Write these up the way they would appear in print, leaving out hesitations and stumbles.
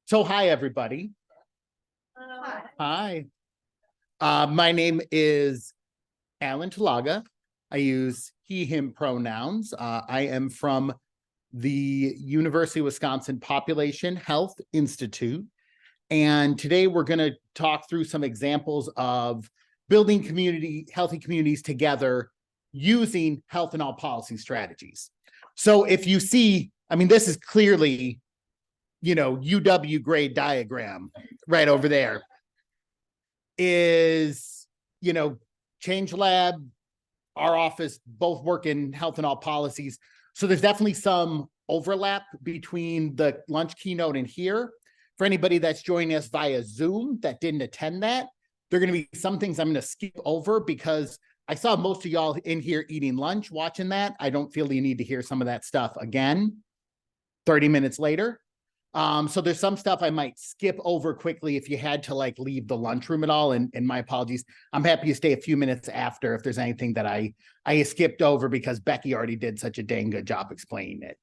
So hi, everybody. Hi. My name is Alan Talaga. I use he, him pronouns. I am from the University of Wisconsin Population Health Institute. And today we're going to talk through some examples of building healthy communities together using health and all policy strategies. So if you see, this is clearly, UW grade diagram right over there is, Change Lab, our office, both work in health and all policies. So there's definitely some overlap between the lunch keynote and here. For anybody that's joining us via Zoom that didn't attend that, there are going to be some things I'm going to skip over because I saw most of y'all in here eating lunch, watching that. I don't feel you need to hear some of that stuff again 30 minutes later. So there's some stuff I might skip over quickly if you had to leave the lunchroom at all. And my apologies. I'm happy to stay a few minutes after if there's anything that I skipped over because Becky already did such a dang good job explaining it.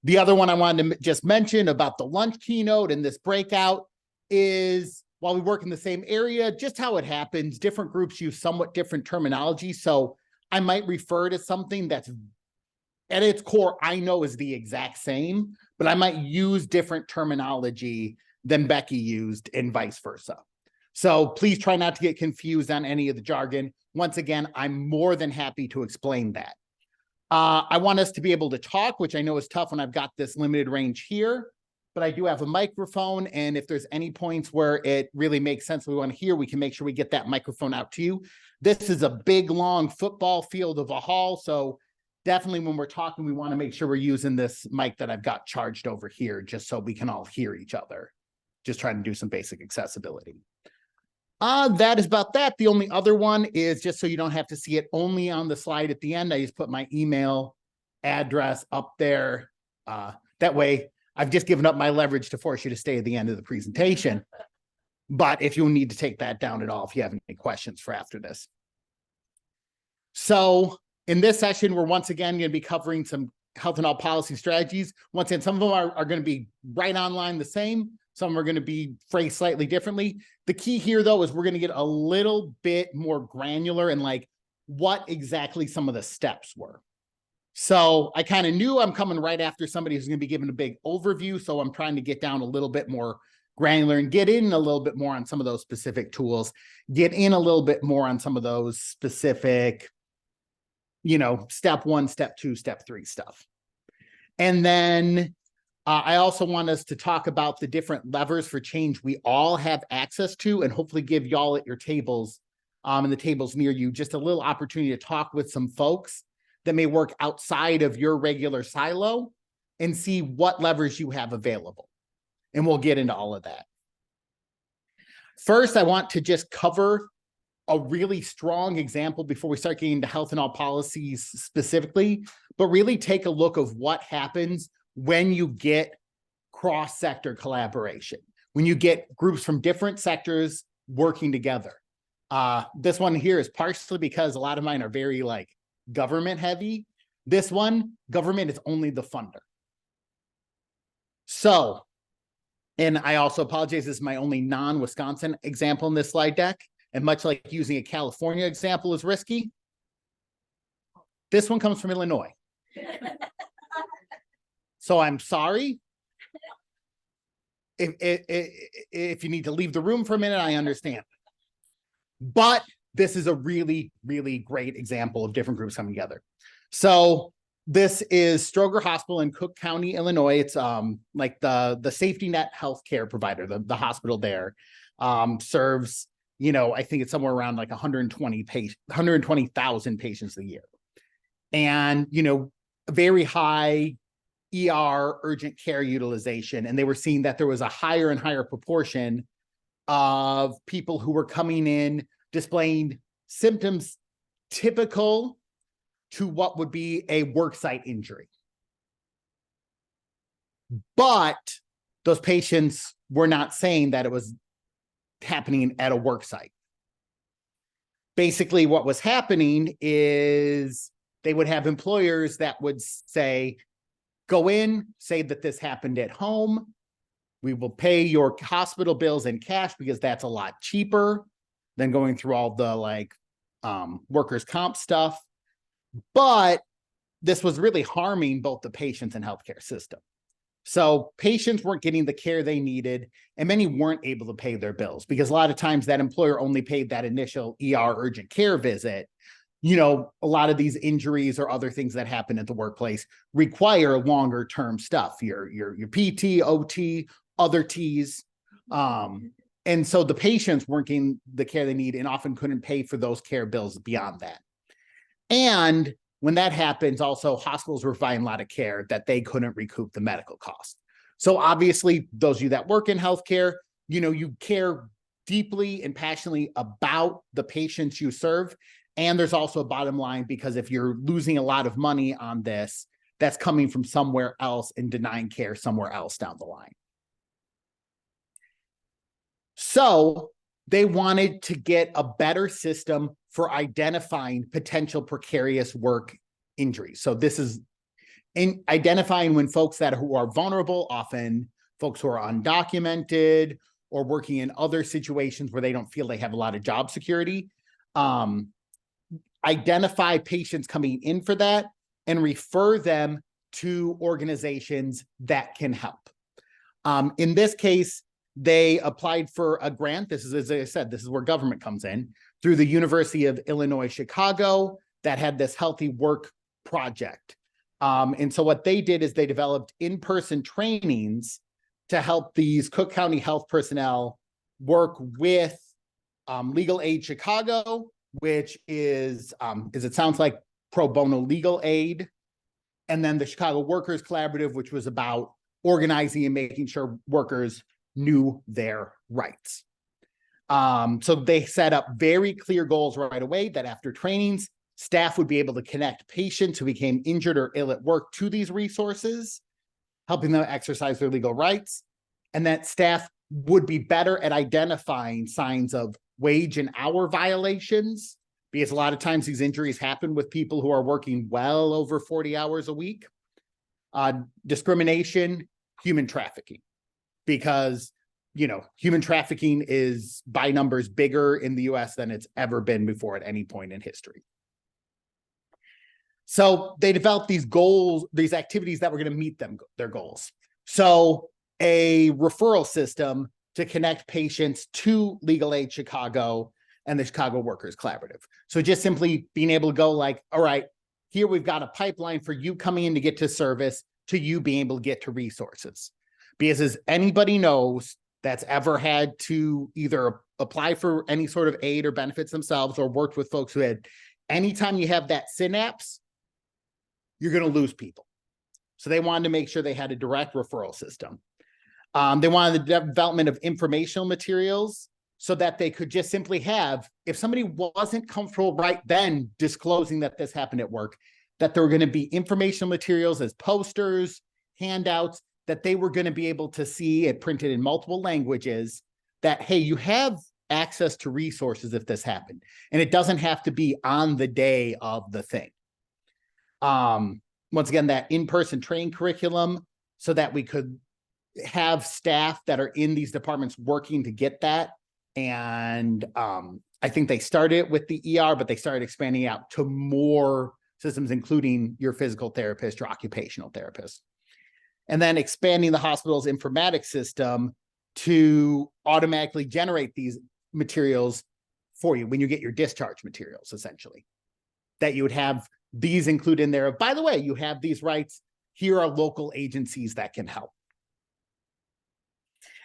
The other one I wanted to just mention about the lunch keynote and this breakout is while we work in the same area, just how it happens, different groups use somewhat different terminology. So I might refer to something that's at its core, I know is the exact same, but I might use different terminology than Becky used and vice versa. So please try not to get confused on any of the jargon. Once again, I'm more than happy to explain that. I want us to be able to talk, which I know is tough when I've got this limited range here, but I do have a microphone. And if there's any points where it really makes sense we want to hear, we can make sure we get that microphone out to you. This is a big, long football field of a hall. So definitely when we're talking, we want to make sure we're using this mic that I've got charged over here just so we can all hear each other. Just trying to do some basic accessibility. That is about that. The only other one is just so you don't have to see it only on the slide at the end. I just put my email address up there. That way, I've just given up my leverage to force you to stay at the end of the presentation. But if you need to take that down at all, if you have any questions for after this. So in this session, we're once again going to be covering some health and all policy strategies. Once again, some of them are going to be right online the same. Some are going to be phrased slightly differently. The key here, though, is we're going to get a little bit more granular in what exactly some of the steps were. So I kind of knew I'm coming right after somebody who's going to be giving a big overview. So I'm trying to get down a little bit more granular and get in a little bit more on some of those specific tools, get in a little bit more on some of those specific, step 1, step 2, step 3 stuff. And then I also want us to talk about the different levers for change we all have access to and hopefully give y'all at your tables and the tables near you just a little opportunity to talk with some folks that may work outside of your regular silo and see what levers you have available. And we'll get into all of that. First, I want to just cover a really strong example before we start getting into health and all policies specifically, but really take a look of what happens when you get cross-sector collaboration, when you get groups from different sectors working together. This one here is partially because a lot of mine are very government heavy. This one, government is only the funder. So, and I also apologize, this is my only non-Wisconsin example in this slide deck. And much like using a California example is risky, this one comes from Illinois. So I'm sorry. If you need to leave the room for a minute, I understand. But this is a really, really great example of different groups coming together. So this is Stroger Hospital in Cook County, Illinois. It's the safety net healthcare provider, the hospital there serves, I think it's somewhere around 120,000 patients a year. And, very high ER urgent care utilization. And they were seeing that there was a higher and higher proportion of people who were coming in displaying symptoms typical to what would be a worksite injury. But those patients were not saying that it was happening at a work site. Basically, what was happening is they would have employers that would say, go in, say that this happened at home, We will pay your hospital bills in cash because that's a lot cheaper than going through all the like workers' comp stuff. But this was really harming both the patients and healthcare system. So patients weren't getting the care they needed, and many weren't able to pay their bills because a lot of times that employer only paid that initial ER urgent care visit. You know, a lot of these injuries or other things that happen at the workplace require longer term stuff, your PT, OT, other T's. And so the patients weren't getting the care they need and often couldn't pay for those care bills beyond that. And when that happens, also hospitals were providing a lot of care that they couldn't recoup the medical costs. So obviously, those of you that work in healthcare, you know, you care deeply and passionately about the patients you serve. And there's also a bottom line, because if you're losing a lot of money on this, that's coming from somewhere else and denying care somewhere else down the line. So they wanted to get a better system for identifying potential precarious work injuries. So this is in identifying when folks who are vulnerable, often folks who are undocumented or working in other situations where they don't feel they have a lot of job security, identify patients coming in for that and refer them to organizations that can help. In this case, they applied for a grant. This is, as I said, this is where government comes in, through the University of Illinois, Chicago, that had this healthy work project. And so what they did is they developed in-person trainings to help these Cook County health personnel work with Legal Aid Chicago, which is, as it sounds like, pro bono legal aid, and then the Chicago Workers Collaborative, which was about organizing and making sure workers knew their rights. So they set up very clear goals right away that after trainings, staff would be able to connect patients who became injured or ill at work to these resources, helping them exercise their legal rights, and that staff would be better at identifying signs of wage and hour violations, because a lot of times these injuries happen with people who are working well over 40 hours a week, discrimination, human trafficking, because, you know, human trafficking is by numbers bigger in the US than it's ever been before at any point in history. So they developed these goals, these activities that were going to meet their goals. So a referral system to connect patients to Legal Aid Chicago and the Chicago Workers Collaborative. So just simply being able to go like, all right, here we've got a pipeline for you coming in to get to service, to you being able to get to resources. Because as anybody knows that's ever had to either apply for any sort of aid or benefits themselves or worked with folks who had, anytime you have that synapse, you're going to lose people. So they wanted to make sure they had a direct referral system. They wanted the development of informational materials so that they could just simply have, if somebody wasn't comfortable right then disclosing that this happened at work, that there were going to be informational materials as posters, handouts, that they were going to be able to see it printed in multiple languages, that, hey, you have access to resources if this happened. And it doesn't have to be on the day of the thing. Once again, that in-person training curriculum so that we could have staff that are in these departments working to get that. And I think they started with the ER, but they started expanding out to more systems, including your physical therapist, your occupational therapist. And then expanding the hospital's informatics system to automatically generate these materials for you when you get your discharge materials, essentially. That you would have these include in there. By the way, you have these rights. Here are local agencies that can help.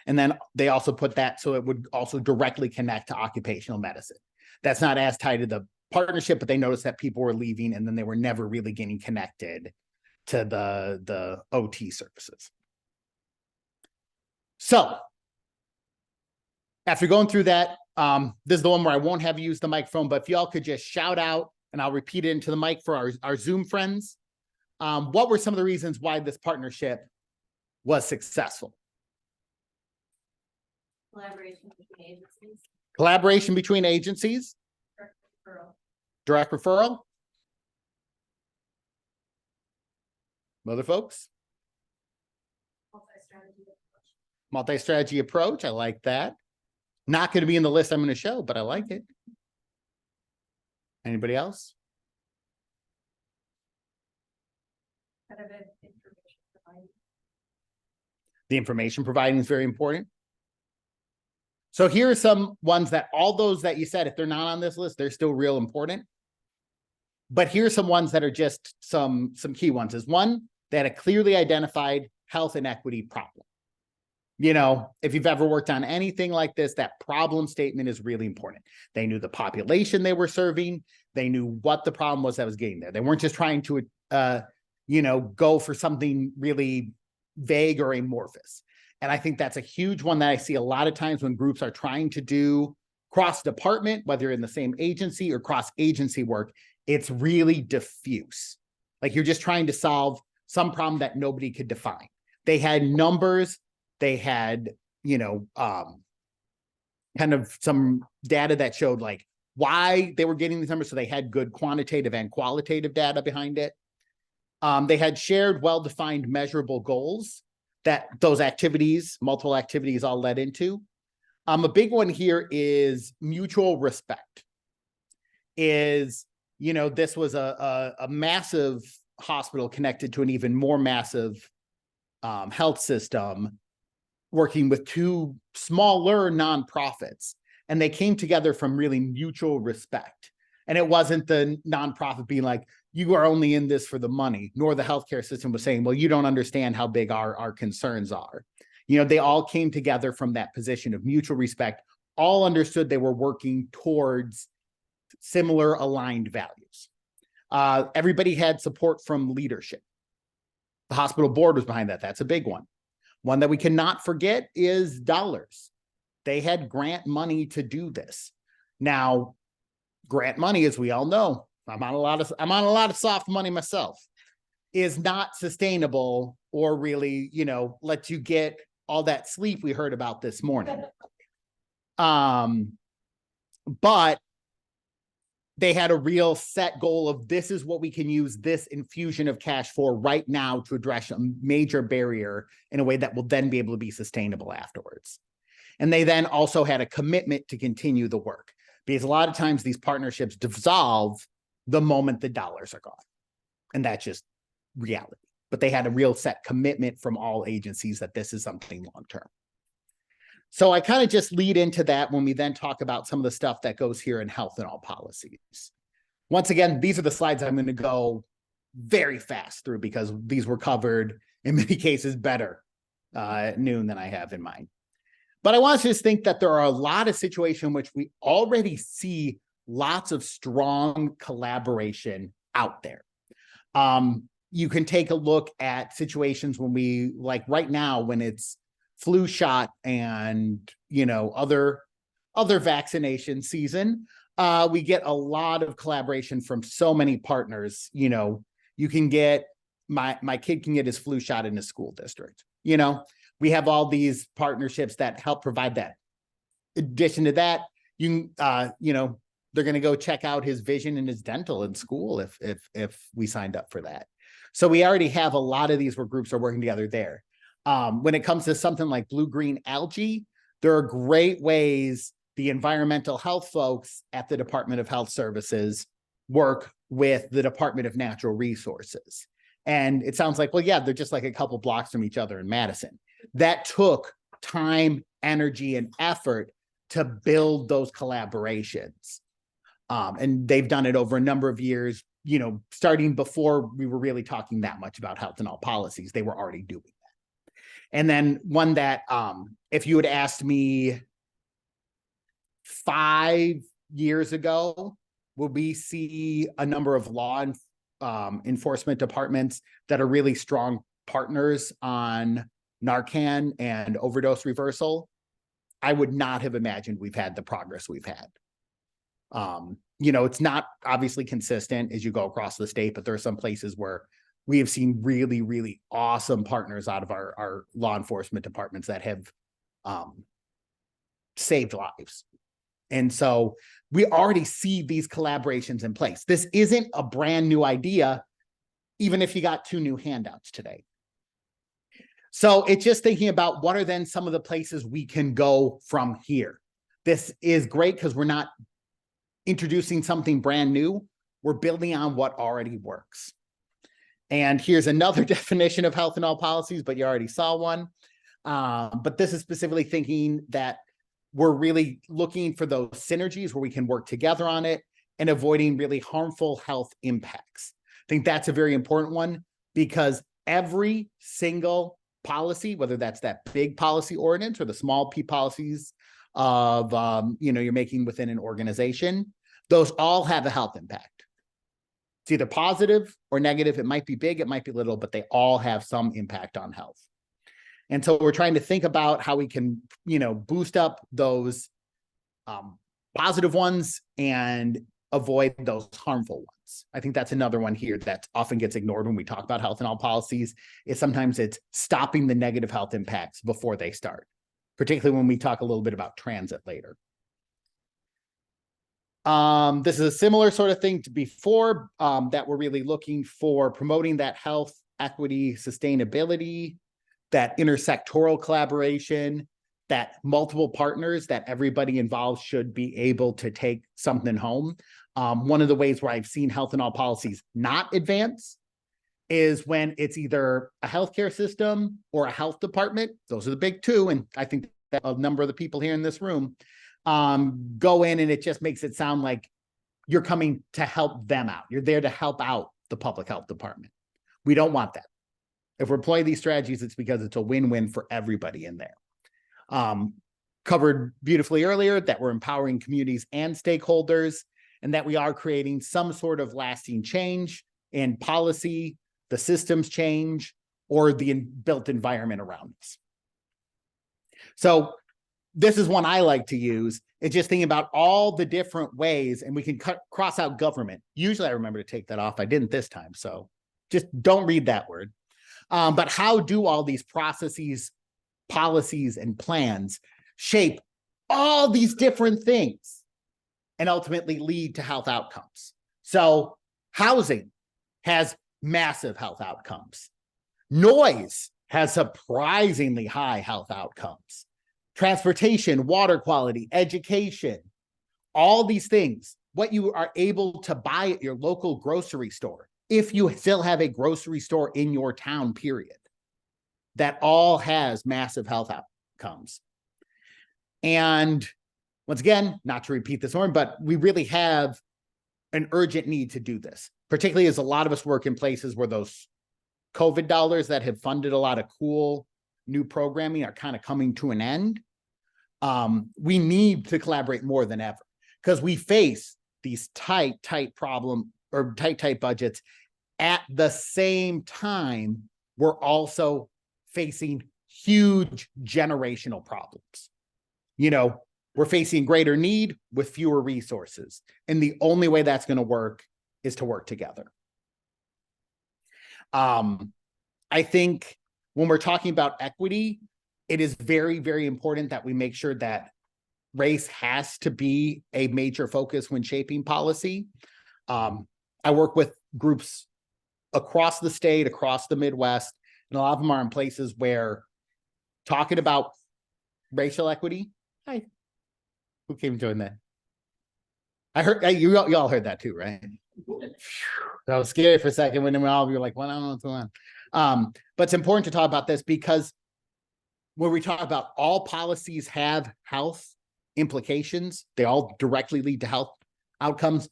And then they also put that so it would also directly connect to occupational medicine. That's not as tied to the partnership, but they noticed that people were leaving and then they were never really getting connected to the OT services. So after going through that, this is the one where I won't have you use the microphone, but if y'all could just shout out, and I'll repeat it into the mic for our Zoom friends. What were some of the reasons why this partnership was successful? Collaboration between agencies. Collaboration between agencies. Direct referral. Direct referral. Other folks? Multi-strategy approach. Multi-strategy approach. I like that. Not going to be in the list I'm going to show, but I like it. Anybody else? Information provided. The information providing is very important. So here are some ones that all those that you said, if they're not on this list, they're still real important. But here's some ones that are just some key ones. Is one, they had a clearly identified health inequity problem. You know, if you've ever worked on anything like this, that problem statement is really important. They knew the population they were serving. They knew what the problem was that was getting there. They weren't just trying to, you know, go for something really vague or amorphous. And I think that's a huge one that I see a lot of times when groups are trying to do cross-department, whether in the same agency or cross-agency work, it's really diffuse. Like you're just trying to solve some problem that nobody could define. They had numbers. They had, you know, kind of some data that showed like why they were getting these numbers. So they had good quantitative and qualitative data behind it. They had shared, well-defined, measurable goals that those activities, multiple activities all led into. A big one here is mutual respect. Is, you know, this was a massive hospital connected to an even more massive health system, working with two smaller nonprofits, and they came together from really mutual respect. And it wasn't the nonprofit being like, you are only in this for the money, nor the healthcare system was saying, well, you don't understand how big our concerns are. You know, they all came together from that position of mutual respect, all understood they were working towards similar aligned values. Everybody had support from leadership. The hospital board was behind that. That's a big one. One that we cannot forget is dollars. They had grant money to do this. Now, grant money, as we all know, I'm on a lot of soft money myself, is not sustainable or really, you know, lets you get all that sleep we heard about this morning. But they had a real set goal of this is what we can use this infusion of cash for right now to address a major barrier in a way that will then be able to be sustainable afterwards. And they then also had a commitment to continue the work, because a lot of times these partnerships dissolve the moment the dollars are gone. And that's just reality. But they had a real set commitment from all agencies that this is something long-term. So I kind of just lead into that when we then talk about some of the stuff that goes here in health and all policies. Once again, these are the slides I'm going to go very fast through because these were covered in many cases better at noon than I have in mind. But I want to just think that there are a lot of situations in which we already see lots of strong collaboration out there. You can take a look at situations when we, like right now, when it's flu shot and, you know, other vaccination season, we get a lot of collaboration from so many partners. You know, you can get, my kid can get his flu shot in his school district. You know, we have all these partnerships that help provide that. In addition to that, you know, they're going to go check out his vision and his dental in school if we signed up for that. So we already have a lot of these where groups are working together there. When it comes to something like blue-green algae, there are great ways the environmental health folks at the Department of Health Services work with the Department of Natural Resources. And it sounds like, well, yeah, they're just like a couple blocks from each other in Madison. That took time, energy, and effort to build those collaborations. And they've done it over a number of years, you know, starting before we were really talking that much about health and all policies. They were already doing that. And then one that, if you had asked me 5 years ago, will we see a number of law enforcement departments that are really strong partners on Narcan and overdose reversal? I would not have imagined we've had the progress we've had. You know, it's not obviously consistent as you go across the state, but there are some places where we have seen really, really awesome partners out of our law enforcement departments that have saved lives. And so we already see these collaborations in place. This isn't a brand new idea, even if you got 2 new handouts today. So it's just thinking about what are then some of the places we can go from here. This is great because we're not introducing something brand new. We're building on what already works. And here's another definition of health in all policies, but you already saw one. But this is specifically thinking that we're really looking for those synergies where we can work together on it and avoiding really harmful health impacts. I think that's a very important one because every single policy, whether that's that big policy ordinance or the small p policies of, you're making within an organization, those all have a health impact. It's either positive or negative. It might be big, it might be little, but they all have some impact on health. And so we're trying to think about how we can, boost up those positive ones and avoid those harmful ones. I think that's another one here that often gets ignored when we talk about health in all policies, is sometimes it's stopping the negative health impacts before they start, particularly when we talk a little bit about transit later. This is a similar sort of thing to before, that we're really looking for promoting that health, equity, sustainability, that intersectoral collaboration, that multiple partners, that everybody involved should be able to take something home. One of the ways where I've seen health in all policies not advance is when it's either a healthcare system or a health department. Those are the big two. And I think that a number of the people here in this room go in and it just makes it sound like you're coming to help them out. You're there to help out the public health department. We don't want that. If we're employing these strategies, it's because it's a win-win for everybody in there. Covered beautifully earlier that we're empowering communities and stakeholders, and that we are creating some sort of lasting change in policy, the systems change, or the built environment around us. So this is one I like to use. It's just thinking about all the different ways, and we can cross out government. Usually I remember to take that off. I didn't this time, so just don't read that word. But how do all these processes, policies, and plans shape all these different things and ultimately lead to health outcomes? So housing has massive health outcomes. Noise has surprisingly high health outcomes. Transportation, water quality, education, all these things, what you are able to buy at your local grocery store, if you still have a grocery store in your town, period, that all has massive health outcomes. And once again, not to repeat this one, but we really have an urgent need to do this, particularly as a lot of us work in places where those COVID dollars that have funded a lot of cool new programming are kind of coming to an end. We need to collaborate more than ever because we face these tight budgets. At the same time, we're also facing huge generational problems. We're facing greater need with fewer resources. And the only way that's going to work is to work together. I think when we're talking about equity, it is very, very important that we make sure that race has to be a major focus when shaping policy. I work with groups across the state, across the Midwest, and a lot of them are in places where talking about racial equity. Hi, who came and joined that? I heard you all heard that too, right? That was scary for a second when all of you were like, well, I don't know what's going on. But it's important to talk about this because when we talk about all policies have health implications, they all directly lead to health outcomes.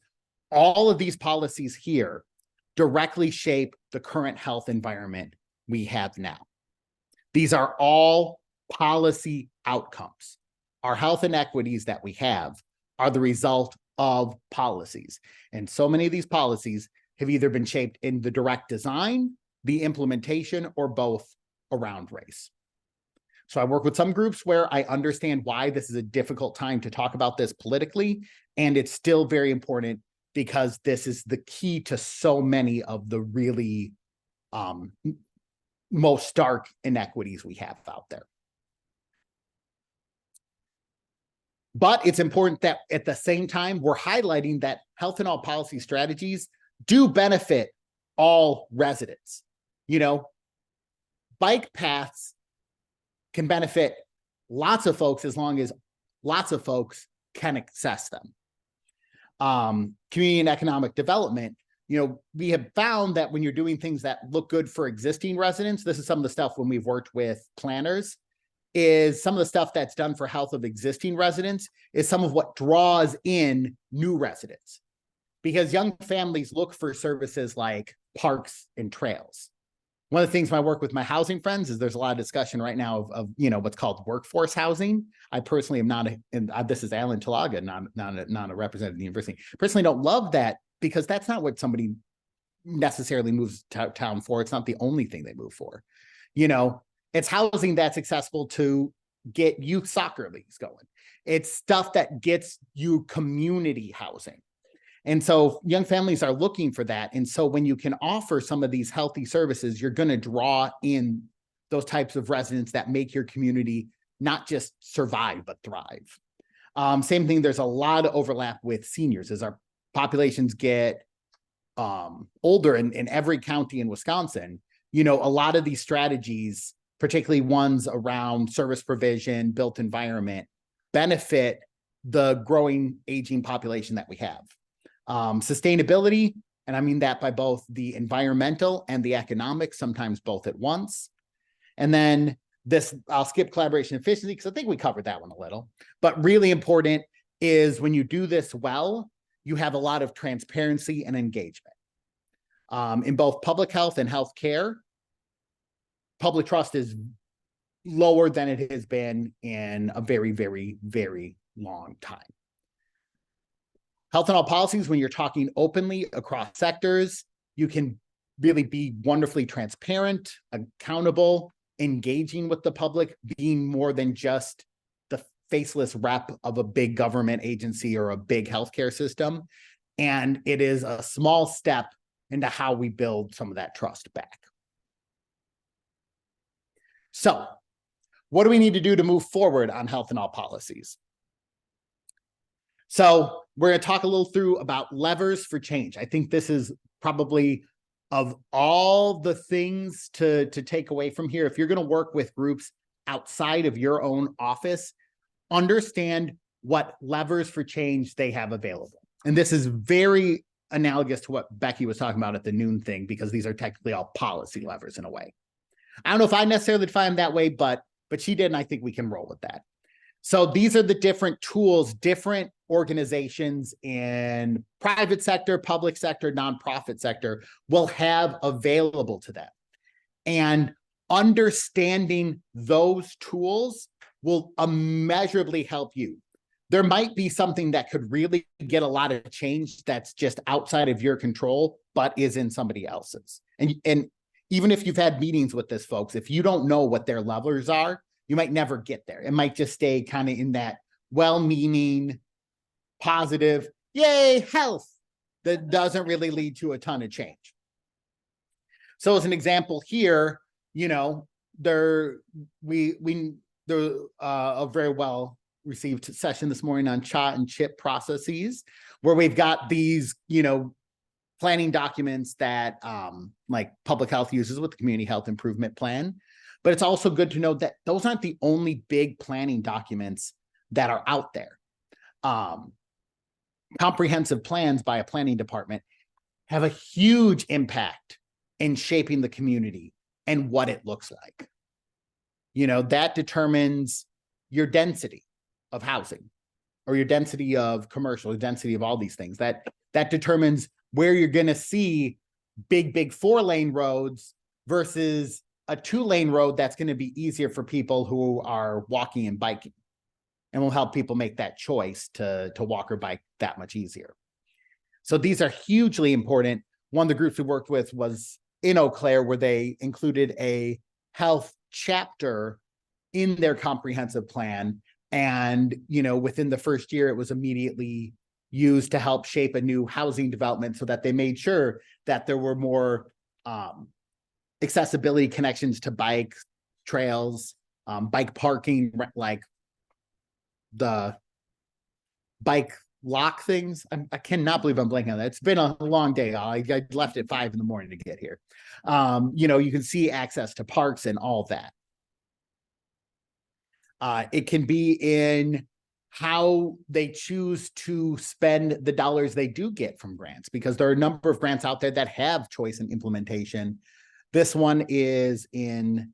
All of these policies here directly shape the current health environment we have now. These are all policy outcomes. Our health inequities that we have are the result of policies. And so many of these policies have either been shaped in the direct design, the implementation, or both around race. So I work with some groups where I understand why this is a difficult time to talk about this politically, and it's still very important because this is the key to so many of the really most stark inequities we have out there. But it's important that at the same time, we're highlighting that health and all policy strategies do benefit all residents. bike paths can benefit lots of folks as long as lots of folks can access them. Community and economic development, we have found that when you're doing things that look good for existing residents, this is some of the stuff when we've worked with planners, is some of the stuff that's done for health of existing residents is some of what draws in new residents. Because young families look for services like parks and trails. One of the things when I work with my housing friends is there's a lot of discussion right now of what's called workforce housing. I personally am not, this is Alan Talaga, not a representative of the university. Personally don't love that because that's not what somebody necessarily moves to town for. It's not the only thing they move for. It's housing that's accessible to get youth soccer leagues going. It's stuff that gets you community housing. And so young families are looking for that. And so when you can offer some of these healthy services, you're going to draw in those types of residents that make your community not just survive, but thrive. Same thing, there's a lot of overlap with seniors as our populations get older in every county in Wisconsin. A lot of these strategies, particularly ones around service provision, built environment, benefit the growing aging population that we have. Sustainability, and I mean that by both the environmental and the economic, sometimes both at once. And then this, I'll skip collaboration efficiency because I think we covered that one a little, but really important is when you do this well, you have a lot of transparency and engagement. In both public health and healthcare, public trust is lower than it has been in a very, very, very long time. Health and all policies, when you're talking openly across sectors, you can really be wonderfully transparent, accountable, engaging with the public, being more than just the faceless rep of a big government agency or a big healthcare system. And it is a small step into how we build some of that trust back. So, what do we need to do to move forward on health and all policies? So we're going to talk a little through about levers for change. I think this is probably of all the things to take away from here. If you're going to work with groups outside of your own office, understand what levers for change they have available. And this is very analogous to what Becky was talking about at the noon thing, because these are technically all policy levers in a way. I don't know if I necessarily define them that way, but she did, and I think we can roll with that. So these are the different tools, different organizations in private sector, public sector, nonprofit sector will have available to them. And understanding those tools will immeasurably help you. There might be something that could really get a lot of change that's just outside of your control, but is in somebody else's. And even if you've had meetings with this folks, if you don't know what their levers are, you might never get there. It might just stay kind of in that well-meaning, positive, yay, health, that doesn't really lead to a ton of change. So as an example here, there a very well received session this morning on CHOT and CHIP processes, where we've got these, planning documents that like public health uses with the community health improvement plan. But it's also good to know that those aren't the only big planning documents that are out there. Comprehensive plans by a planning department have a huge impact in shaping the community and what it looks like. That determines your density of housing or your density of commercial, the density of all these things. That determines where you're going to see big 4-lane roads versus a 2-lane road that's going to be easier for people who are walking and biking, and will help people make that choice to walk or bike that much easier. So these are hugely important. One of the groups we worked with was in Eau Claire, where they included a health chapter in their comprehensive plan. And, within the first year, it was immediately used to help shape a new housing development so that they made sure that there were more accessibility connections to bike trails, bike parking, like the bike lock things. I cannot believe I'm blanking on that. It's been a long day. I left at 5 a.m. to get here. You can see access to parks and all that. It can be in how they choose to spend the dollars they do get from grants, because there are a number of grants out there that have choice in implementation. This one is in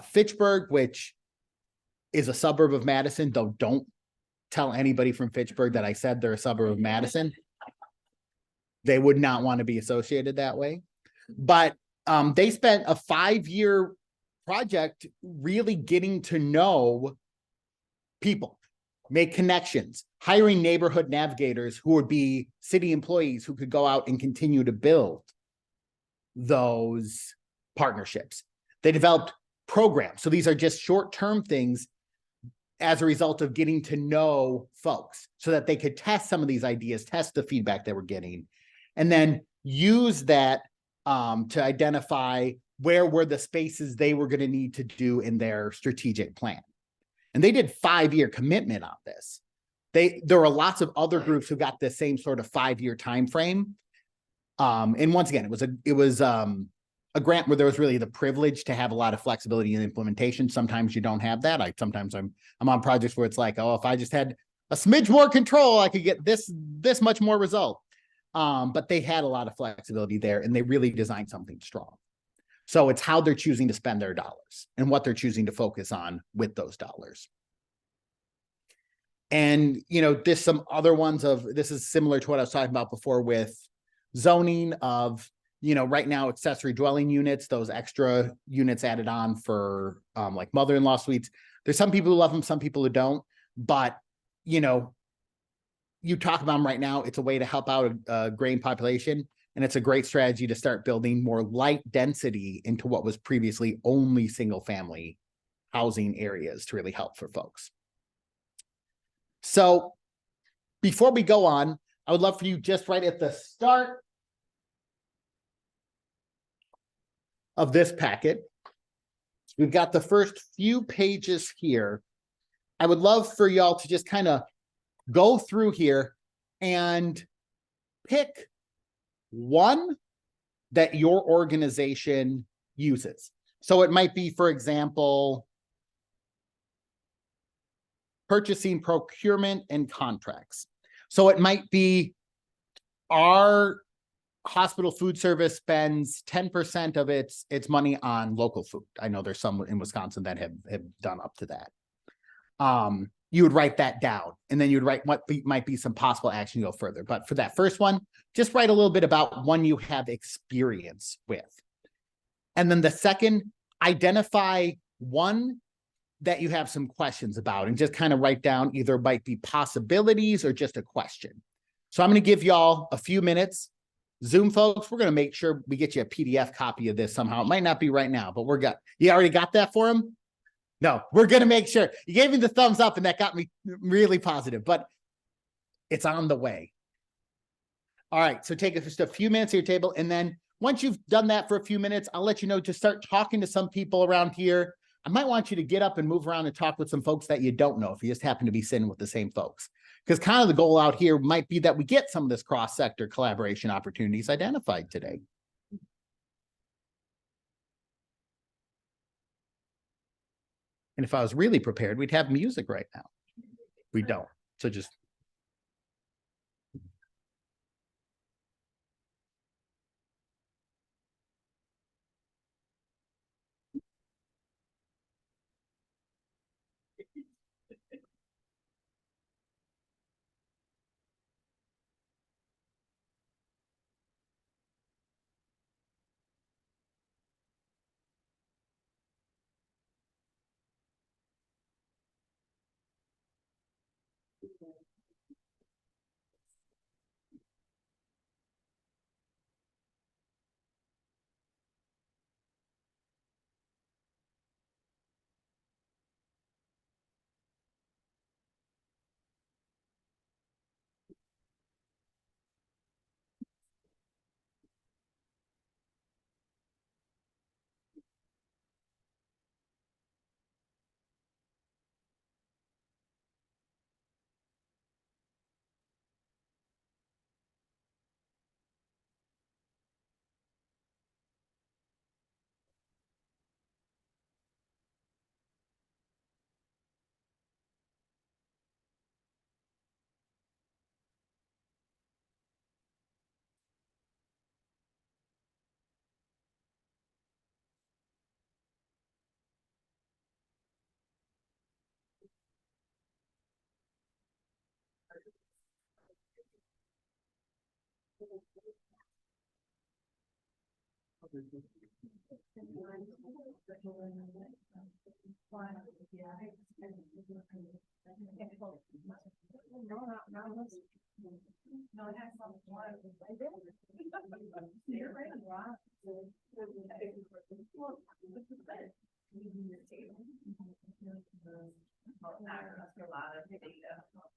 Fitchburg, which is a suburb of Madison, though don't tell anybody from Fitchburg that I said they're a suburb of Madison. They would not want to be associated that way. But they spent a 5-year project really getting to know people, make connections, hiring neighborhood navigators who would be city employees who could go out and continue to build those partnerships. They developed programs. So these are just short-term things as a result of getting to know folks so that they could test some of these ideas, test the feedback they were getting, and then use that to identify where were the spaces they were going to need to do in their strategic plan. And they did 5-year commitment on this. There were lots of other groups who got the same sort of 5-year time frame. And once again, it was a grant where there was really the privilege to have a lot of flexibility in implementation. Sometimes you don't have that. I'm on projects where it's like, oh, if I just had a smidge more control, I could get this much more result. But they had a lot of flexibility there, and they really designed something strong. So it's how they're choosing to spend their dollars and what they're choosing to focus on with those dollars. And, there's some other ones this is similar to what I was talking about before with zoning of, right now, accessory dwelling units, those extra units added on for like mother-in-law suites. There's some people who love them, some people who don't, but, you talk about them right now, it's a way to help out a graying population. And it's a great strategy to start building more light density into what was previously only single family housing areas to really help for folks. So before we go on, I would love for you just right at the start of this packet. We've got the first few pages here. I would love for y'all to just kind of go through here and pick one that your organization uses. So it might be, for example, purchasing, procurement, and contracts. So it might be our hospital food service spends 10% of its money on local food. I know there's some in Wisconsin that have done up to that. You would write that down, and then you'd write what might be some possible action to go further. But for that first one, just write a little bit about one you have experience with. And then the second, identify one that you have some questions about, and just kind of write down either might be possibilities or just a question. So I'm going to give y'all a few minutes. Zoom folks, we're going to make sure we get you a PDF copy of this somehow. It might not be right now, but you already got that for them? No, we're going to make sure. You gave me the thumbs up, and that got me really positive, but it's on the way. All right, so take just a few minutes at your table, and then once you've done that for a few minutes, I'll let you know to start talking to some people around here. I might want you to get up and move around and talk with some folks that you don't know if you just happen to be sitting with the same folks. Because kind of the goal out here might be that we get some of this cross-sector collaboration opportunities identified today. And if I was really prepared, we'd have music right now. We don't. So just.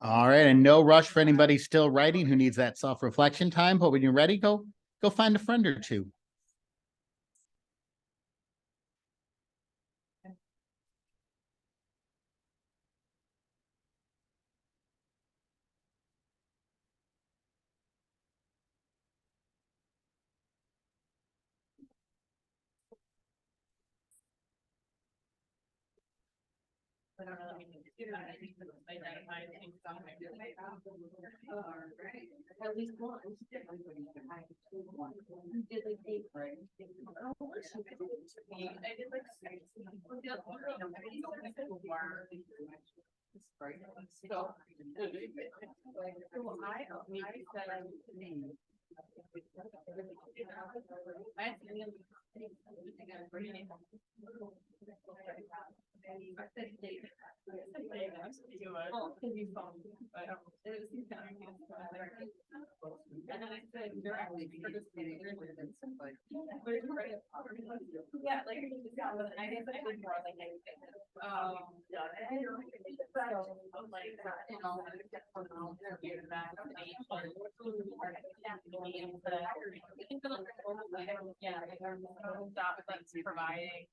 All right, and no rush for anybody still writing who needs that self-reflection time, but when you're ready, go find a friend or two. I don't know. At least one. Did they take? I did like. So. And then I said, you're actually participating. Yeah, like, I guess I did more like anything. Yeah, stop providing.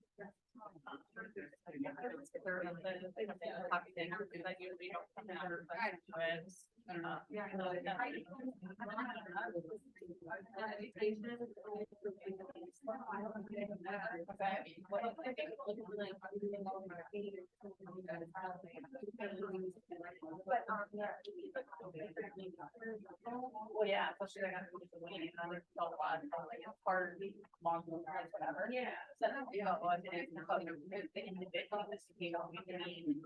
Well, yeah, especially I got to the meeting, and I felt a lot, like, hard, long, whatever. Yeah. So, you know, I did, the individual,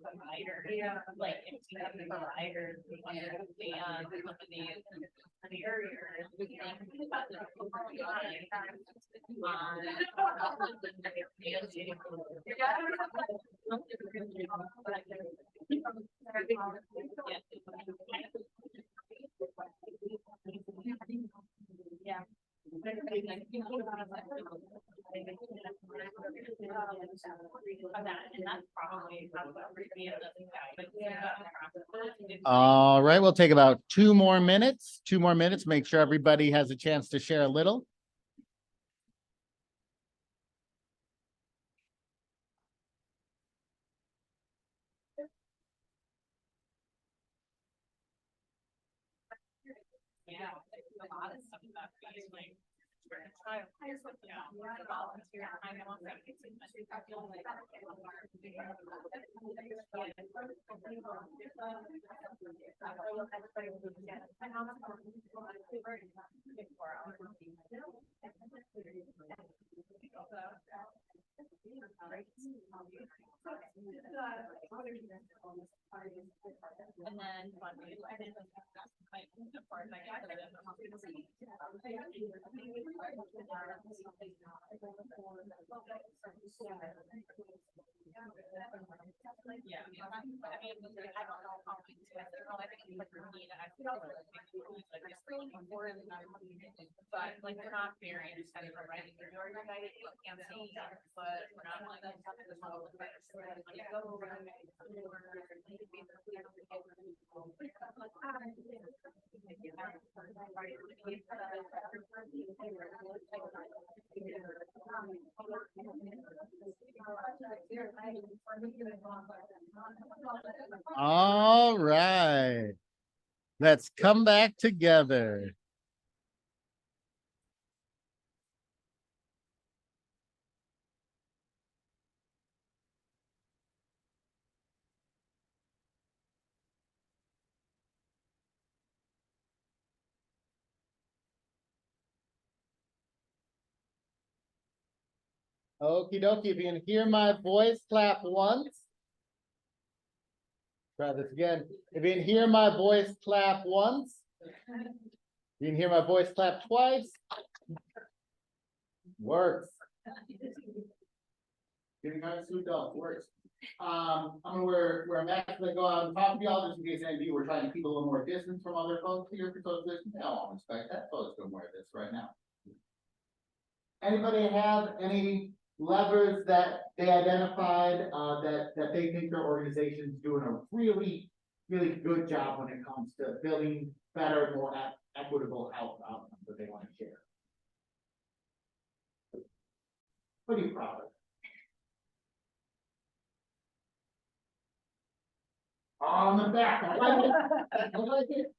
provider, yeah, like, if you have the provider, we want to understand the company, the barriers, we think about the. Yeah. All right, we'll take about 2 more minutes. 2 more minutes. Make sure everybody has a chance to share a little. Yeah, a lot of stuff about being like. Volunteer time. And then I didn't as far as I got yeah, I mean, I don't know how to do it. I think it's like routine. I feel like it's really important, but like we're not very excited for writing your organized campaign, but we're not like that. All right. Let's come back together. Okie dokie, if you can hear my voice, clap once. Try this again. If you can hear my voice, clap once. You can hear my voice clap twice. Works. Getting my suit up, works. I'm gonna wear a mask as I go out and talk to y'all, just in case any of you were trying to keep a little more distance from other folks here, because there's no respect that, so it's gonna wear this right now. Anybody have any levers that they identified, that they think their organization's doing a really, really good job when it comes to building better, more equitable health outcomes that they want to share? What are you proud of? On the back, I like it. I like it.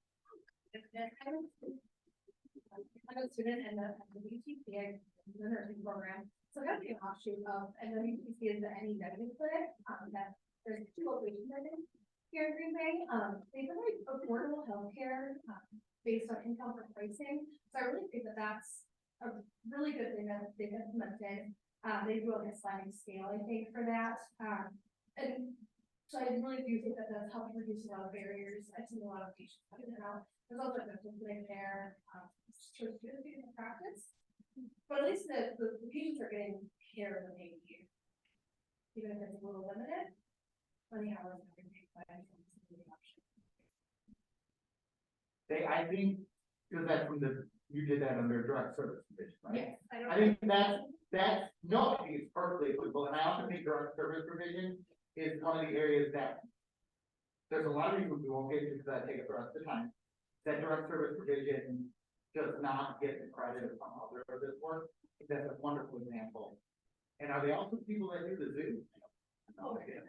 I'm a student in the UTCA, the nursing program, so kind of an offshoot of, and the UTC is the NEW clinic, that there's 2 locations, I think, here in Green Bay. They provide affordable healthcare, based on income for pricing, so I really think that that's a really good thing that they've implemented. They do a sliding scale, I think, for that, and so I really do think that that's helping reduce a lot of barriers. I've seen a lot of patients coming out. There's also a complaint there, to in practice. But at least the patients are getting care that they need. Even if it's a little limited, 20 hours every day. I think, because that's from you did that under direct service provision, right? Yes, I think that's, no, I think it's perfectly applicable, and I also think direct service provision is one of the areas that there's a lot of reasons we won't get into, because that take up the rest of the time, that direct service provision does not get the credit from other of this work. I think that's a wonderful example. And are they also people that do the Zoom? No, they didn't.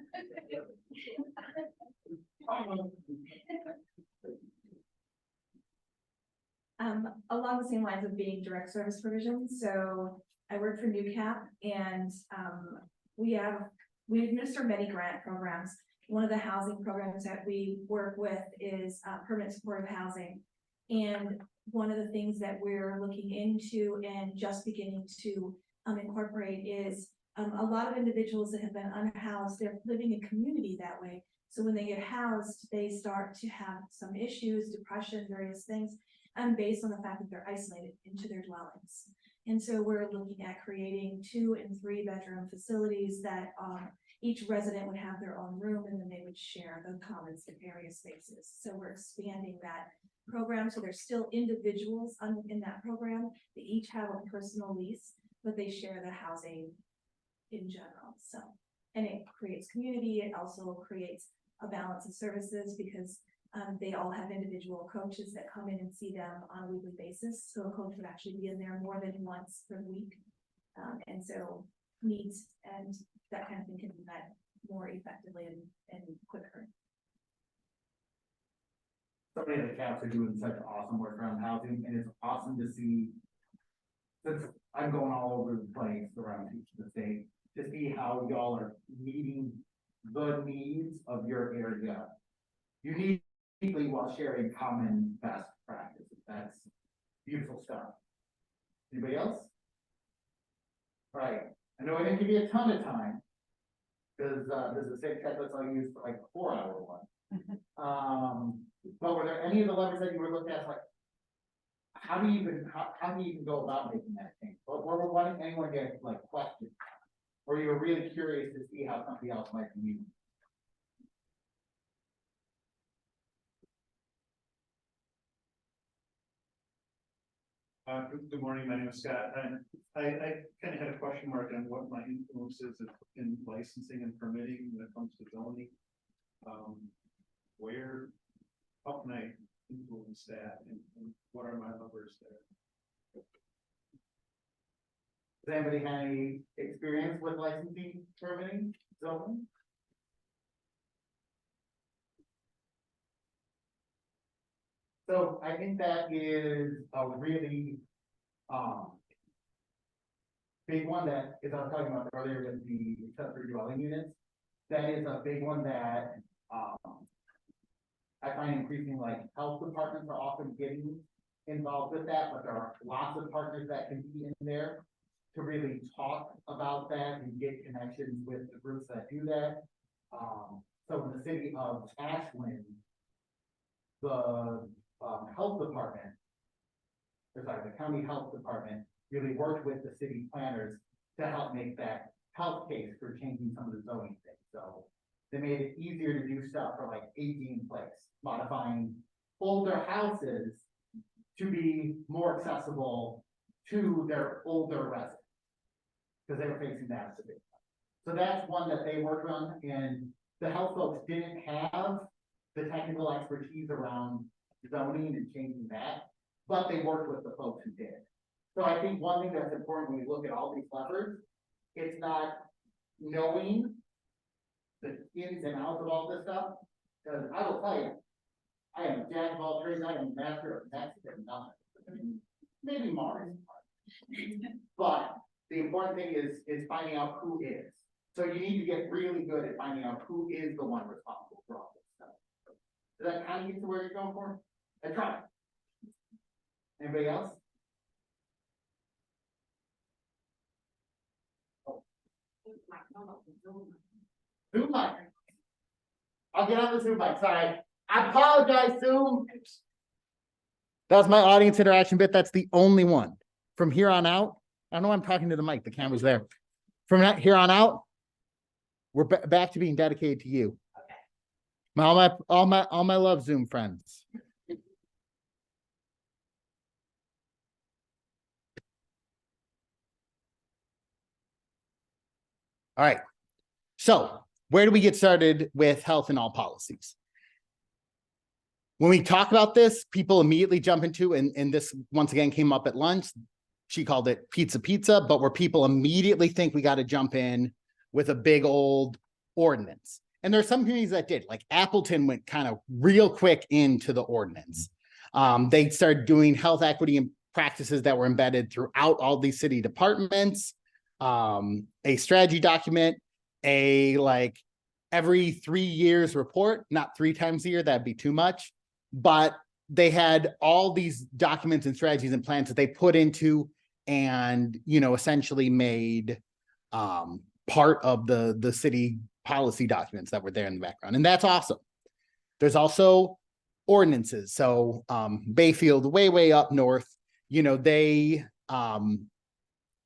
Along the same lines of being direct service provision, so I work for NewCap, and we administer many grant programs. One of the housing programs that we work with is permanent supportive housing, and one of the things that we're looking into and just beginning to incorporate is a lot of individuals that have been unhoused, they're living in community that way. So when they get housed, they start to have some issues, depression, various things, based on the fact that they're isolated into their dwellings. And so we're looking at creating 2 and 3 bedroom facilities that each resident would have their own room, and then they would share the commons and area spaces. So we're expanding that program. So there's still individuals in that program. They each have a personal lease, but they share the housing in general. So, and it creates community. It also creates a balance of services, because they all have individual coaches that come in and see them on a weekly basis. So a coach would actually be in there more than once per week. And so needs and that kind of thing can be met more effectively and quicker. So many of the caps are doing such awesome work around housing, and it's awesome to see, since I'm going all over the place around the state, to see how y'all are meeting the needs of your area uniquely while sharing common best practices. That's beautiful stuff. Anybody else? All right, I know I didn't give you a ton of time, because this is the same checklist I'll use for like a 4-hour one. But were there any of the levers that you were looking at, like, how do you even go about making that change? Or why didn't anyone get like questions? Or you were really curious to see how somebody else might be using it? Good morning, my name is Scott, and I kind of had a question mark on what my influence is in licensing and permitting when it comes to zoning. How can I influence that, and what are my levers there? Does anybody have any experience with licensing, permitting, zoning? So I think that is a really big one that, as I was talking about earlier with the accessory dwelling units, that is a big one that I find increasing, like health departments are often getting involved with that, but there are lots of partners that can be in there to really talk about that and get connections with the groups that do that. So in the city of Ashland, the health department or sorry, the county health department really worked with the city planners to help make that health case for changing some of the zoning things. So they made it easier to do stuff for like aging in place, modifying older houses to be more accessible to their older residents. Because they were facing that as a big one. So that's one that they worked on, and the health folks didn't have the technical expertise around zoning and changing that, but they worked with the folks who did. So I think one thing that's important when we look at all these levers, it's not knowing the ins and outs of all this stuff, because I will tell you, I am a jack of all trades, I am a master of next and nothing. Maybe Mars. But the important thing is finding out who is. So you need to get really good at finding out who is the one responsible for all this stuff. Does that kind of get to where you're going for? I try. Anybody else? Zoom mic. I'll get on the Zoom mic, sorry. I apologize, Zoom. That's my audience interaction bit. That's the only one. From here on out, I don't know why I'm talking to the mic, the camera's there. From here on out, we're back to being dedicated to you. Okay. All my love, Zoom friends. All right. So where do we get started with health and all policies? When we talk about this, people immediately jump into, and this once again came up at lunch, she called it pizza, but where people immediately think we got to jump in with a big old ordinance. And there are some communities that did, like Appleton went kind of real quick into the ordinance. They started doing health equity and practices that were embedded throughout all these city departments, a strategy document, a like every 3 years report, not 3 times a year, that'd be too much, but they had all these documents and strategies and plans that they put into and, you know, essentially made part of the city policy documents that were there in the background. And that's awesome. There's also ordinances. So Bayfield, way up north, you know, they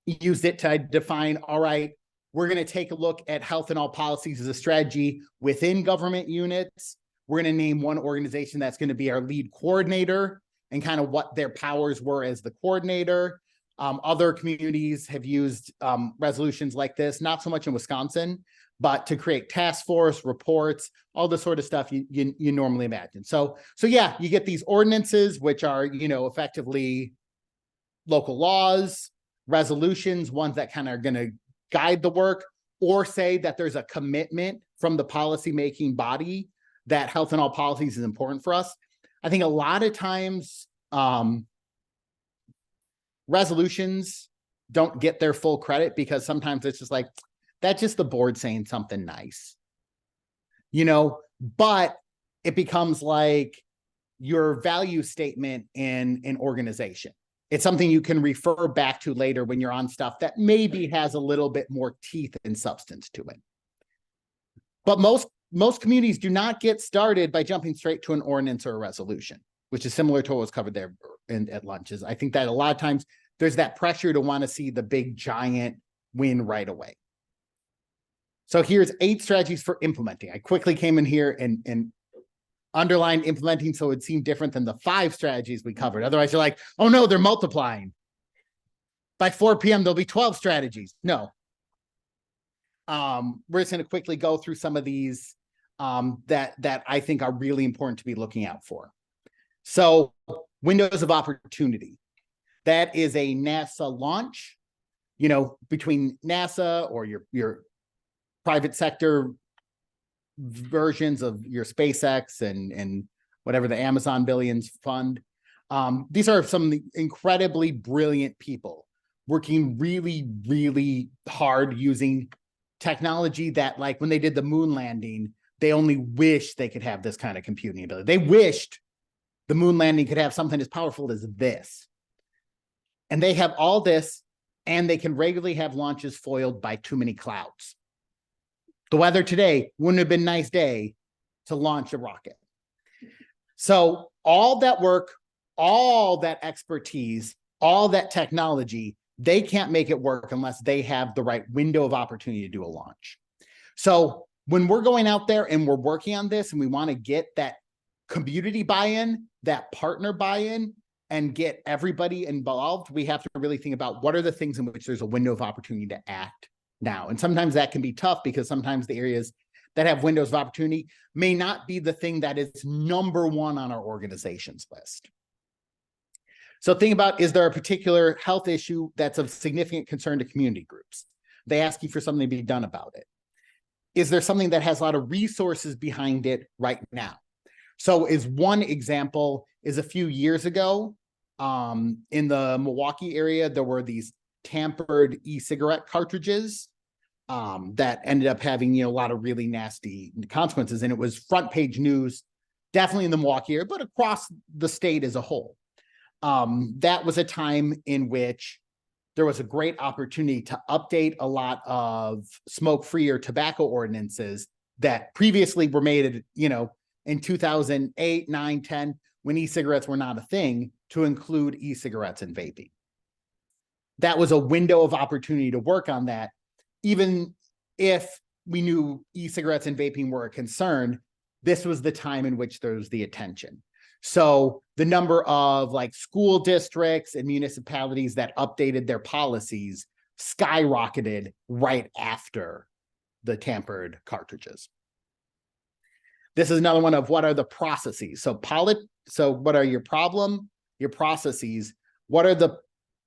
used it to define, all right, we're going to take a look at health and all policies as a strategy within government units. We're going to name one organization that's going to be our lead coordinator and kind of what their powers were as the coordinator. Other communities have used resolutions like this, not so much in Wisconsin, but to create task force reports, all the sort of stuff you normally imagine. So yeah, you get these ordinances, which are, you know, effectively local laws, resolutions, ones that kind of are going to guide the work, or say that there's a commitment from the policymaking body that health and all policies is important for us. I think a lot of times resolutions don't get their full credit because sometimes it's just like, that's just the board saying something nice, you know, but it becomes like your value statement in an organization. It's something you can refer back to later when you're on stuff that maybe has a little bit more teeth and substance to it. But most communities do not get started by jumping straight to an ordinance or a resolution, which is similar to what was covered there at lunches. I think that a lot of times there's that pressure to want to see the big giant win right away. So here's 8 strategies for implementing. I quickly came in here and underlined implementing so it seemed different than the 5 strategies we covered. Otherwise, you're like, oh no, they're multiplying. By 4 p.m., there'll be 12 strategies. No. We're just going to quickly go through some of these that I think are really important to be looking out for. So windows of opportunity. That is a NASA launch, you know, between NASA or your private sector versions of your SpaceX and whatever the Amazon Billions fund. These are some incredibly brilliant people working really, really hard using technology that, like when they did the moon landing, they only wished they could have this kind of computing ability. They wished the moon landing could have something as powerful as this. And they have all this, and they can regularly have launches foiled by too many clouds. The weather today wouldn't have been a nice day to launch a rocket. So all that work all that expertise, all that technology, they can't make it work unless they have the right window of opportunity to do a launch. So when we're going out there and we're working on this and we want to get that community buy-in, that partner buy-in, and get everybody involved, we have to really think about what are the things in which there's a window of opportunity to act now. And sometimes that can be tough because sometimes the areas that have windows of opportunity may not be the thing that is number one on our organization's list. So think about, is there a particular health issue that's of significant concern to community groups? They ask you for something to be done about it. Is there something that has a lot of resources behind it right now? So is one example is a few years ago, in the Milwaukee area, there were these tampered e-cigarette cartridges that ended up having, a lot of really nasty consequences. And it was front page news, definitely in the Milwaukee area, but across the state as a whole. That was a time in which there was a great opportunity to update a lot of smoke-free or tobacco ordinances that previously were made, in 2008, 9, 10, when e-cigarettes were not a thing, to include e-cigarettes and vaping. That was a window of opportunity to work on that. Even if we knew e-cigarettes and vaping were a concern, this was the time in which there was the attention. So the number of school districts and municipalities that updated their policies skyrocketed right after the tampered cartridges. This is another one of what are the processes. So what are your processes? What are the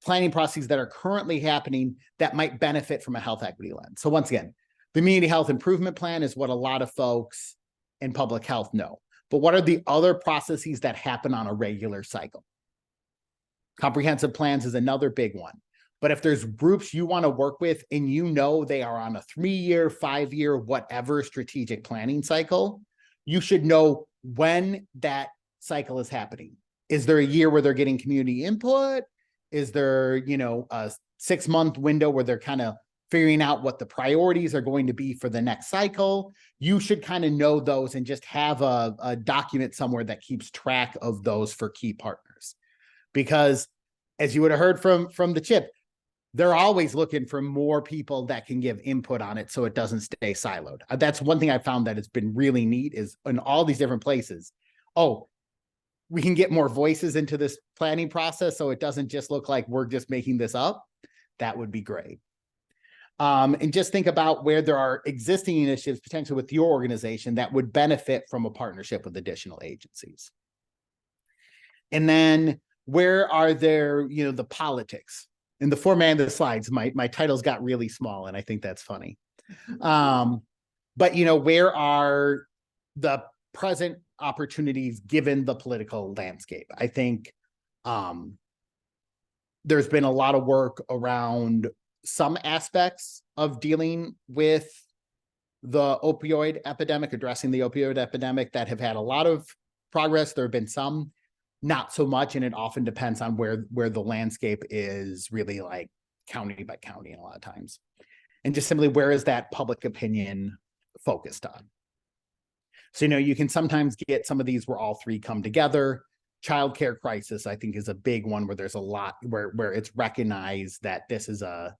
planning processes that are currently happening that might benefit from a health equity lens? So once again, the Community Health Improvement Plan is what a lot of folks in public health know. But what are the other processes that happen on a regular cycle? Comprehensive plans is another big one. But if there's groups you want to work with and they are on a 3-year, 5-year, whatever strategic planning cycle, you should know when that cycle is happening. Is there a year where they're getting community input? Is there, a 6-month window where they're kind of figuring out what the priorities are going to be for the next cycle? You should kind of know those and just have a document somewhere that keeps track of those for key partners. Because as you would have heard from the chip, they're always looking for more people that can give input on it so it doesn't stay siloed. That's one thing I found that has been really neat is in all these different places. Oh, we can get more voices into this planning process so it doesn't just look like we're just making this up. That would be great. And just think about where there are existing initiatives potentially with your organization that would benefit from a partnership with additional agencies. And then where are there, the politics? In the format of the slides, my titles got really small, and I think that's funny. But where are the present opportunities given the political landscape? I think there's been a lot of work around some aspects of dealing with the opioid epidemic, addressing the opioid epidemic that have had a lot of progress. There have been some, not so much, and it often depends on where the landscape is really county by county a lot of times. And just simply where is that public opinion focused on? So, you can sometimes get some of these where all three come together. Childcare crisis, I think, is a big one where there's a lot where it's recognized that this is a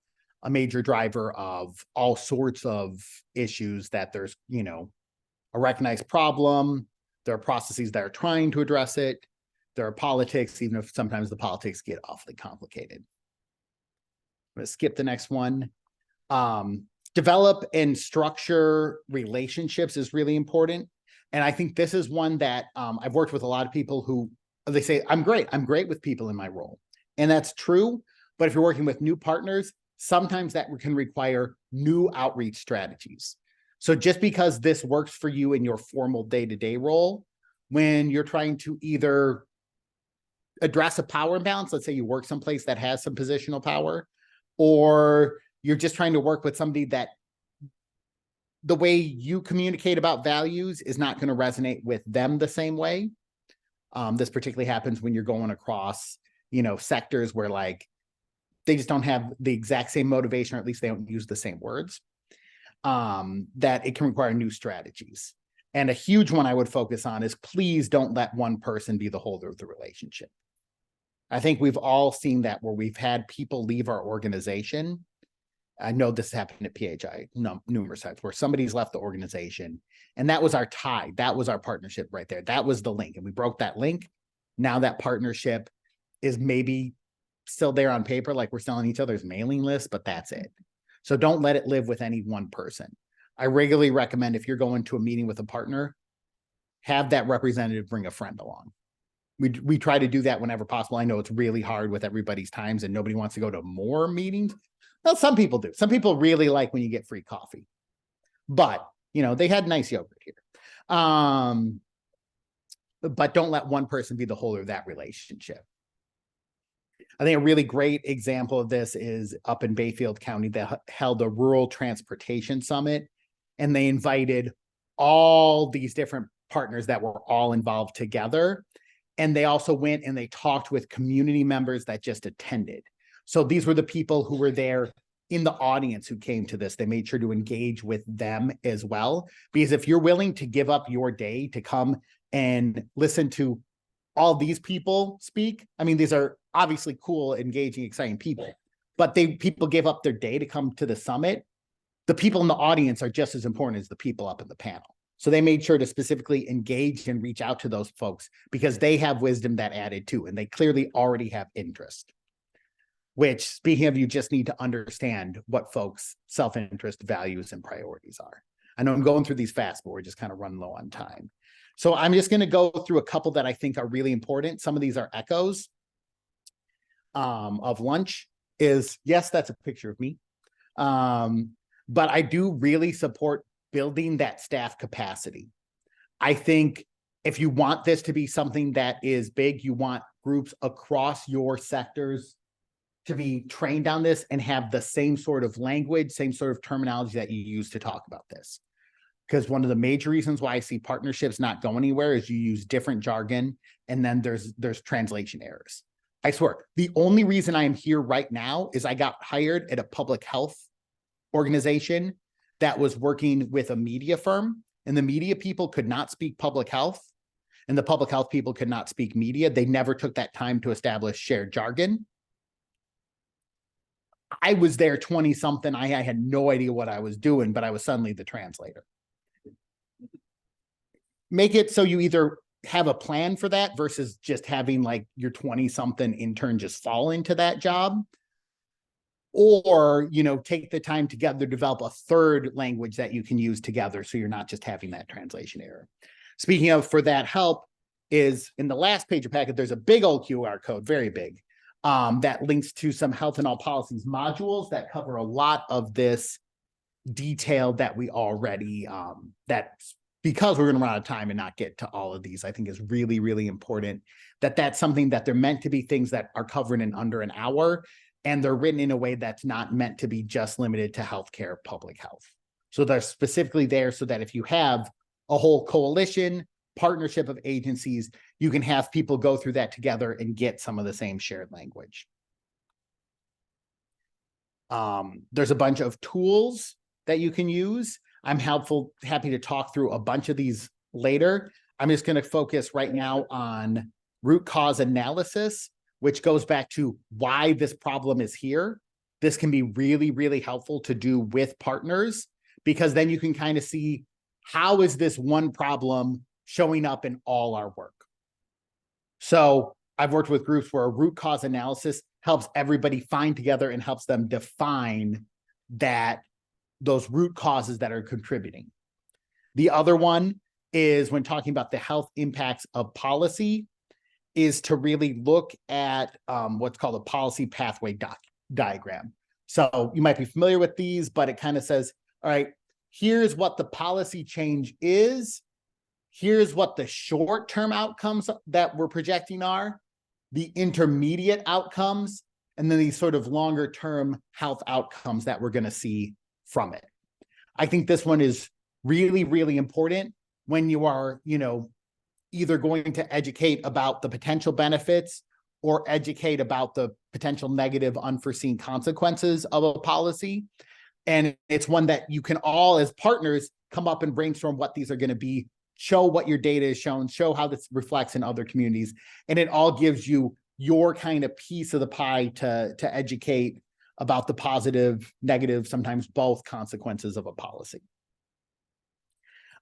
major driver of all sorts of issues, that there's, a recognized problem. There are processes that are trying to address it. There are politics, even if sometimes the politics get awfully complicated. I'm going to skip the next one. Develop and structure relationships is really important. And I think this is one that I've worked with a lot of people who they say, I'm great with people in my role. And that's true. But if you're working with new partners, sometimes that can require new outreach strategies. So just because this works for you in your formal day-to-day role, when you're trying to either address a power imbalance, let's say you work someplace that has some positional power, or you're just trying to work with somebody that the way you communicate about values is not going to resonate with them the same way. This particularly happens when you're going across, sectors where they just don't have the exact same motivation, or at least they don't use the same words, that it can require new strategies. And a huge one I would focus on is please don't let one person be the holder of the relationship. I think we've all seen that where we've had people leave our organization. I know this happened at PHI numerous times where somebody's left the organization, and that was our tie. That was our partnership right there. That was the link, and we broke that link. Now that partnership is maybe still there on paper, like we're selling each other's mailing list, but that's it. So don't let it live with any one person. I regularly recommend if you're going to a meeting with a partner, have that representative bring a friend along. We try to do that whenever possible. I know it's really hard with everybody's times and nobody wants to go to more meetings. Well, some people do. Some people really like when you get free coffee, but you know, they had nice yogurt here. But don't let one person be the holder of that relationship. I think a really great example of this is up in Bayfield County that held a rural transportation summit, and they invited all these different partners that were all involved together. And they also went and they talked with community members that just attended. So these were the people who were there in the audience who came to this. They made sure to engage with them as well. Because if you're willing to give up your day to come and listen to all these people speak, I mean, these are obviously cool, engaging, exciting people, but people gave up their day to come to the summit. The people in the audience are just as important as the people up in the panel. So they made sure to specifically engage and reach out to those folks because they have wisdom that added too, and they clearly already have interest. Which, speaking of, you just need to understand what folks' self-interest, values, and priorities are. I know I'm going through these fast, but we're just kind of running low on time. So I'm just going to go through a couple that I think are really important. Some of these are echoes of lunch. Yes, that's a picture of me. But I do really support building that staff capacity. I think if you want this to be something that is big, you want groups across your sectors to be trained on this and have the same sort of language, same sort of terminology that you use to talk about this. Because one of the major reasons why I see partnerships not go anywhere is you use different jargon and then there's translation errors. I swear, the only reason I am here right now is I got hired at a public health organization that was working with a media firm, and the media people could not speak public health, and the public health people could not speak media. They never took that time to establish shared jargon. I was there 20 something. I had no idea what I was doing, but I was suddenly the translator. Make it so you either have a plan for that versus just having like your 20 something intern just fall into that job. Or, you know, take the time together to develop a third language that you can use together so you're not just having that translation error. Speaking of, for that help is in the last page of packet, there's a big old QR code, very big, that links to some health and all policies modules that cover a lot of this detail that we already, that's because we're going to run out of time and not get to all of these, I think is really, really important that that's something that they're meant to be things that are covered in under an hour. And they're written in a way that's not meant to be just limited to healthcare, public health. So they're specifically there so that if you have a whole coalition, partnership of agencies, you can have people go through that together and get some of the same shared language. There's a bunch of tools that you can use. I'm happy to talk through a bunch of these later. I'm just going to focus right now on root cause analysis, which goes back to why this problem is here. This can be really, really helpful to do with partners, because then you can kind of see how is this one problem showing up in all our work. So I've worked with groups where a root cause analysis helps everybody find together and helps them define those root causes that are contributing. The other one is when talking about the health impacts of policy, is to really look at what's called a policy pathway diagram. So you might be familiar with these, but it kind of says, all right, here's what the policy change is. Here's what the short-term outcomes that we're projecting are, the intermediate outcomes, and then these sort of longer-term health outcomes that we're going to see from it. I think this one is really, really important when you are, you know, either going to educate about the potential benefits or educate about the potential negative unforeseen consequences of a policy. And it's one that you can all, as partners, come up and brainstorm what these are going to be, show what your data is shown, show how this reflects in other communities. And it all gives you your kind of piece of the pie to educate about the positive, negative, sometimes both consequences of a policy.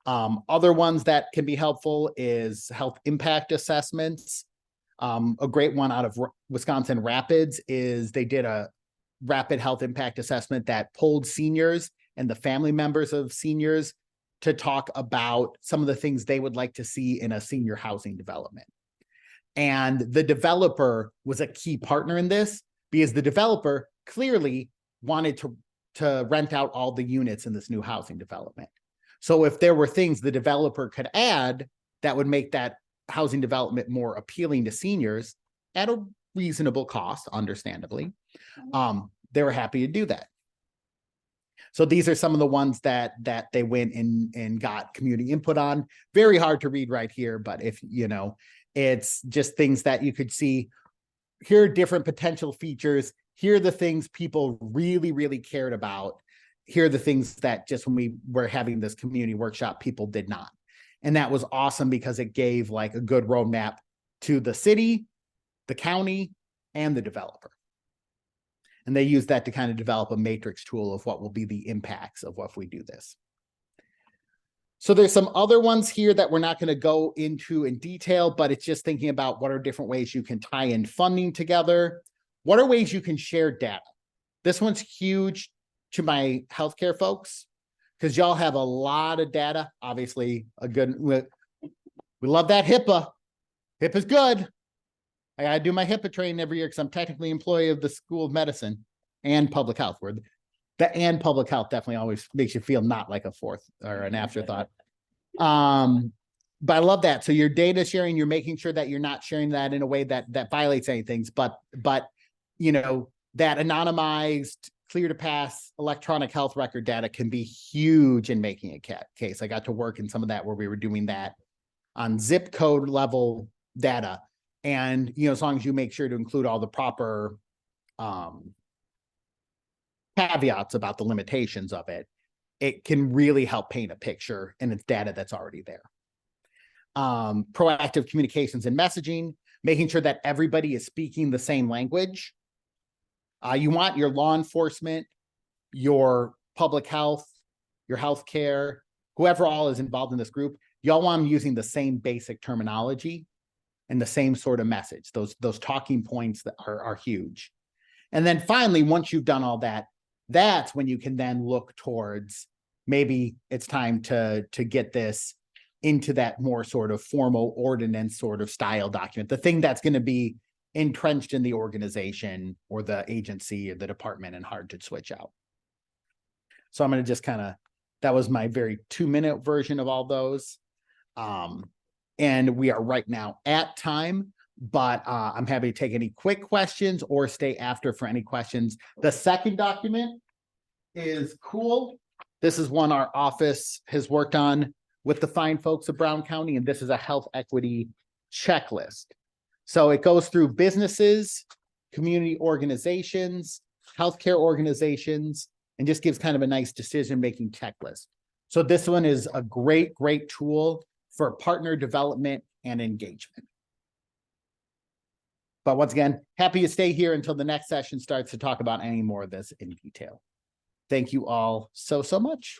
Other ones that can be helpful is health impact assessments. A great one out of Wisconsin Rapids is they did a rapid health impact assessment that pulled seniors and the family members of seniors to talk about some of the things they would like to see in a senior housing development. And the developer was a key partner in this because the developer clearly wanted to rent out all the units in this new housing development. So if there were things the developer could add that would make that housing development more appealing to seniors at a reasonable cost, understandably, they were happy to do that. So these are some of the ones that they went and got community input on. Very hard to read right here, but if you know, it's just things that you could see. Here are different potential features. Here are the things people really, really cared about. Here are the things that just when we were having this community workshop, people did not. And that was awesome because it gave like a good roadmap to the city, the county, and the developer. And they use that to kind of develop a matrix tool of what will be the impacts of what if we do this. So there's some other ones here that we're not going to go into in detail, but it's just thinking about what are different ways you can tie in funding together. What are ways you can share data? This one's huge to my healthcare folks because y'all have a lot of data. Obviously, we love that HIPAA. HIPAA's good. I gotta do my HIPAA training every year because I'm technically an employee of the School of Medicine and Public Health. Where the and public health definitely always makes you feel not like a fourth or an afterthought. But I love that. So your data sharing, you're making sure that you're not sharing that in a way that violates anything. But you know, that anonymized, clear to pass electronic health record data can be huge in making a case. I got to work in some of that where we were doing that on zip code level data. And, you know, as long as you make sure to include all the proper caveats about the limitations of it, it can really help paint a picture, and it's data that's already there. Proactive communications and messaging, making sure that everybody is speaking the same language. You want your law enforcement, your public health, your healthcare, whoever all is involved in this group, y'all want them using the same basic terminology and the same sort of message. Those talking points that are huge. And then finally, once you've done all that, that's when you can then look towards maybe it's time to get this into that more sort of formal ordinance sort of style document, the thing that's going to be entrenched in the organization or the agency or the department and hard to switch out. So I'm going to just kind of, that was my very 2-minute version of all those. And we are right now at time, but I'm happy to take any quick questions or stay after for any questions. The second document is cool. This is one our office has worked on with the fine folks of Brown County, and this is a health equity checklist. So it goes through businesses, community organizations, healthcare organizations, and just gives kind of a nice decision-making checklist. So this one is a great tool for partner development and engagement. But once again, happy to stay here until the next session starts to talk about any more of this in detail. Thank you all so much.